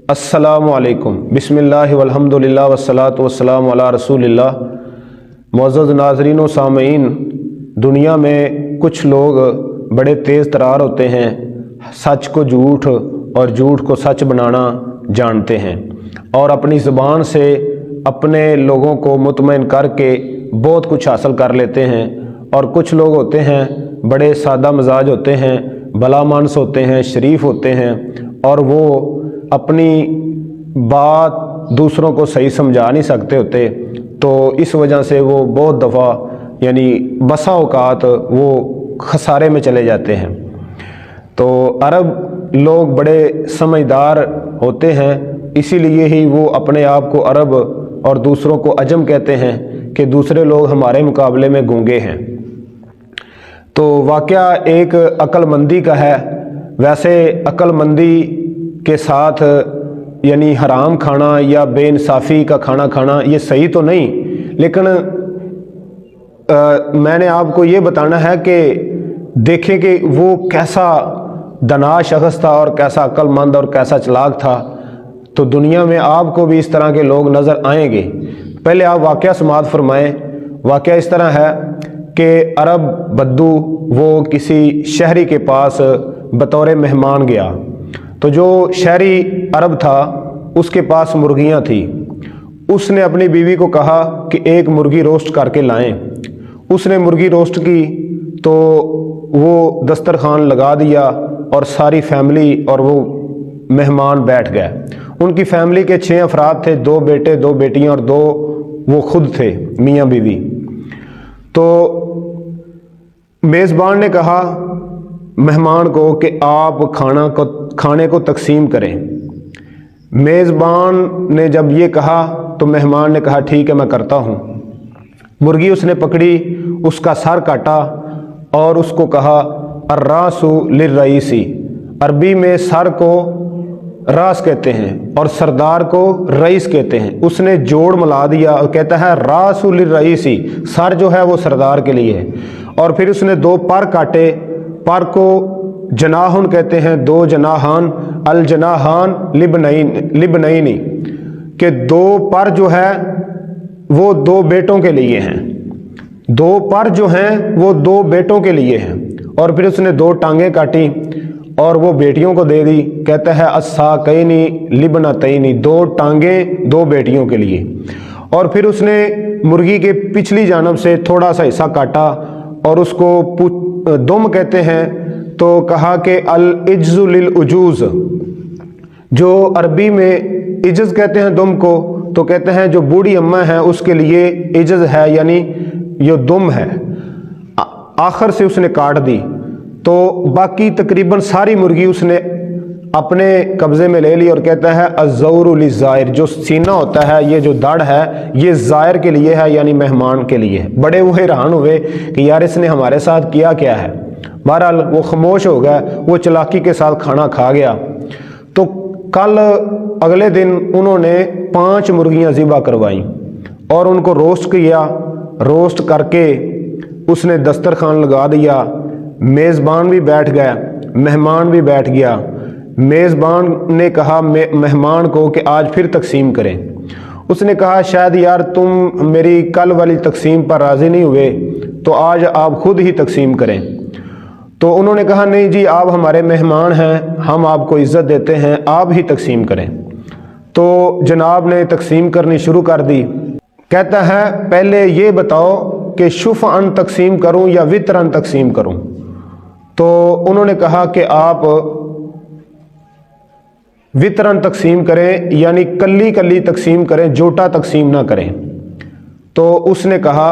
السلام علیکم، بسم اللہ والحمدللہ والصلاۃ والسلام علی رسول اللہ۔ معزز ناظرین و سامعین، دنیا میں کچھ لوگ بڑے تیز ترار ہوتے ہیں، سچ کو جھوٹ اور جھوٹ کو سچ بنانا جانتے ہیں اور اپنی زبان سے اپنے لوگوں کو مطمئن کر کے بہت کچھ حاصل کر لیتے ہیں۔ اور کچھ لوگ ہوتے ہیں بڑے سادہ مزاج ہوتے ہیں، بھلا مانس ہوتے ہیں، شریف ہوتے ہیں، اور وہ اپنی بات دوسروں کو صحیح سمجھا نہیں سکتے ہوتے، تو اس وجہ سے وہ بہت دفعہ بسا اوقات وہ خسارے میں چلے جاتے ہیں۔ تو عرب لوگ بڑے سمجھدار ہوتے ہیں، اسی لیے ہی وہ اپنے آپ کو عرب اور دوسروں کو عجم کہتے ہیں کہ دوسرے لوگ ہمارے مقابلے میں گونگے ہیں۔ تو واقعہ ایک عقل مندی کا ہے۔ ویسے عقل مندی کے ساتھ حرام کھانا یا بے انصافی کا کھانا کھانا یہ صحیح تو نہیں، لیکن میں نے آپ کو یہ بتانا ہے کہ دیکھیں کہ وہ کیسا دنا شخص تھا اور کیسا عقل مند اور کیسا چلاک تھا، تو دنیا میں آپ کو بھی اس طرح کے لوگ نظر آئیں گے۔ پہلے آپ واقعہ سماعت فرمائیں۔ واقعہ اس طرح ہے کہ عرب بدو وہ کسی شہری کے پاس بطور مہمان گیا، تو جو شہری عرب تھا اس کے پاس مرغیاں تھیں۔ اس نے اپنی بیوی کو کہا کہ ایک مرغی روسٹ کر کے لائیں۔ اس نے مرغی روسٹ کی تو وہ دسترخوان لگا دیا اور ساری فیملی اور وہ مہمان بیٹھ گئے۔ ان کی فیملی کے 6 افراد تھے، 2 بیٹے 2 بیٹیاں اور 2 وہ خود تھے، میاں بیوی۔ تو میزبان نے کہا مہمان کو کہ آپ کھانے کو تقسیم کریں۔ میزبان نے جب یہ کہا تو مہمان نے کہا ٹھیک ہے میں کرتا ہوں۔ مرغی اس نے پکڑی، اس کا سر کاٹا اور اس کو کہا الراس للرئیسی، عربی میں سر کو راس کہتے ہیں اور سردار کو رئیس کہتے ہیں۔ اس نے جوڑ ملا دیا اور کہتا ہے راس للرئیسی، سر جو ہے وہ سردار کے لیے ہے۔ اور پھر اس نے 2 پر کاٹے، پر کو جناحن کہتے ہیں، 2 جناحان، الجناحان لبنینی، کہ 2 پر جو ہے وہ 2 بیٹوں کے لیے ہیں، 2 پر جو ہیں وہ 2 بیٹوں کے لیے ہیں۔ اور پھر اس نے 2 ٹانگیں کاٹی اور وہ بیٹیوں کو دے دی، کہتا ہے الساقینی لبنتینی، 2 ٹانگیں 2 بیٹیوں کے لیے۔ اور پھر اس نے مرغی کے پچھلی جانب سے تھوڑا سا حصہ کاٹا اور اس کو دم کہتے ہیں، تو کہا کہ العجز للعجوز، جو عربی میں عجز کہتے ہیں دم کو، تو کہتے ہیں جو بوڑھی اماں ہیں اس کے لیے عجز ہے، یعنی یہ دم ہے۔ آخر سے اس نے کاٹ دی، تو باقی تقریباً ساری مرغی اس نے اپنے قبضے میں لے لی اور کہتا ہے الزور للزائر، جو سینہ ہوتا ہے، یہ جو دڑ ہے یہ زائر کے لیے ہے، یعنی مہمان کے لیے ہے۔ بڑے وہ حیران ہوئے کہ یار اس نے ہمارے ساتھ کیا ہے۔ بہرحال وہ خاموش ہو گیا، وہ چلاکی کے ساتھ کھانا کھا گیا۔ تو کل اگلے دن انہوں نے 5 مرغیاں ذبح کروائیں اور ان کو روسٹ کیا۔ روسٹ کر کے اس نے دسترخوان لگا دیا، میزبان بھی بیٹھ گیا، مہمان بھی بیٹھ گیا۔ میزبان نے کہا مہمان کو کہ آج پھر تقسیم کریں۔ اس نے کہا شاید یار تم میری کل والی تقسیم پر راضی نہیں ہوئے، تو آج آپ خود ہی تقسیم کریں۔ تو انہوں نے کہا نہیں جی، آپ ہمارے مہمان ہیں، ہم آپ کو عزت دیتے ہیں، آپ ہی تقسیم کریں۔ تو جناب نے تقسیم کرنی شروع کر دی۔ کہتا ہے پہلے یہ بتاؤ کہ شفعاً تقسیم کروں یا وطراً تقسیم کروں؟ تو انہوں نے کہا کہ آپ وطراً تقسیم کریں، یعنی کلی کلی تقسیم کریں، جوٹا تقسیم نہ کریں۔ تو اس نے کہا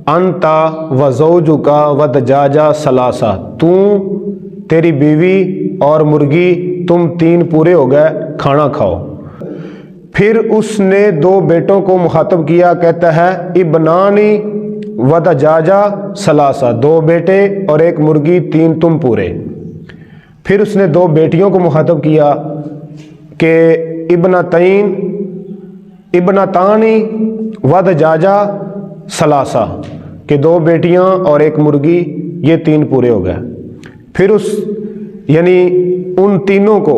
انتا وزوجکا ودجاجا ثلاثہ، تیری بیوی اور مرغی تم 3 پورے ہو گئے، کھانا کھاؤ۔ پھر اس نے 2 بیٹوں کو مخاطب کیا، کہتا ہے ابنانی ودجاجا ثلاثہ، 2 بیٹے اور 1 مرغی، 3 تم پورے۔ پھر اس نے 2 بیٹیوں کو مخاطب کیا کہ ابنتانی ودجاجا ثلاثہ، کہ 2 بیٹیاں اور 1 مرغی، یہ 3 پورے ہو گئے۔ پھر ان تینوں کو